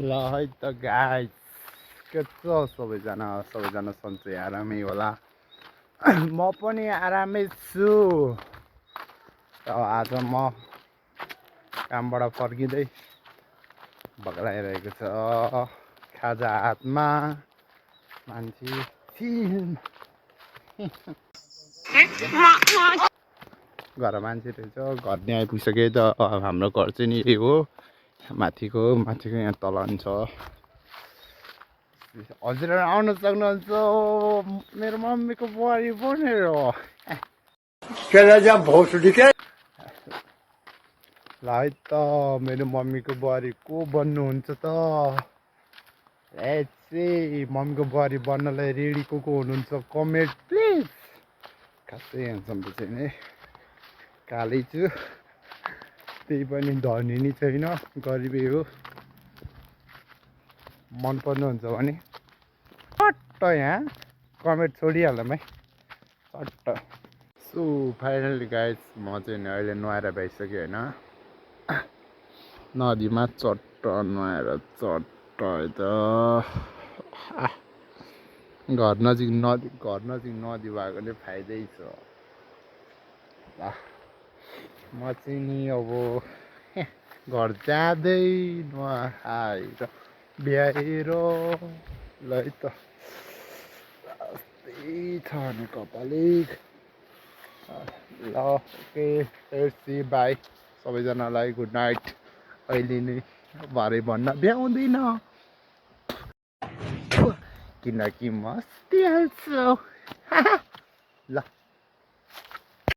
ल है त गाइस के छ सबैजना सन्चै आरामै होला म पनि आरामै छु। आज म कामबाट फर्किँदै बगलाइरहेको छ खाजा हातमा मान्छे घर मान्छे रहेछ घर नै आइपुगिसक्यो त हाम्रो घर चाहिँ नि यही हो माथिको यहाँ तल छ। हजुरहरू आउन सक्नुहुन्छ मेरो मम्मीको बुहारी बनेर ल है त मेरो मम्मीको बुहारी को बन्नुहुन्छ त मम्मीको बुहारी बन्नलाई रेडी को हुनुहुन्छ कमेन्ट प्लिज। खासै ह्यान्डसम त छैन है कालै छु त्यही पनि धनी नि छैन गरिबै हो। मन पर्नुहुन्छ भने चट्ट यहाँ कमेन्ट छोडिहालौँ है चट्ट। सो फाइनली गाइस म चाहिँ अहिले नुहाएर भइसक्यो होइन नदीमा चट्ट नुहाएर चट्ट त घर नजिक नदी भएकोले फाइदै छ। म चाहिँ नि अब घर जाँदै नुहाएर भ्याएर ल है त यस्तै छ भने कपालै ल ओके सी बाई सबैजनालाई गुड नाइट। अहिले नै भरे भन्न भ्याउँदैन किनकि म मस्तिहाल्छु ल।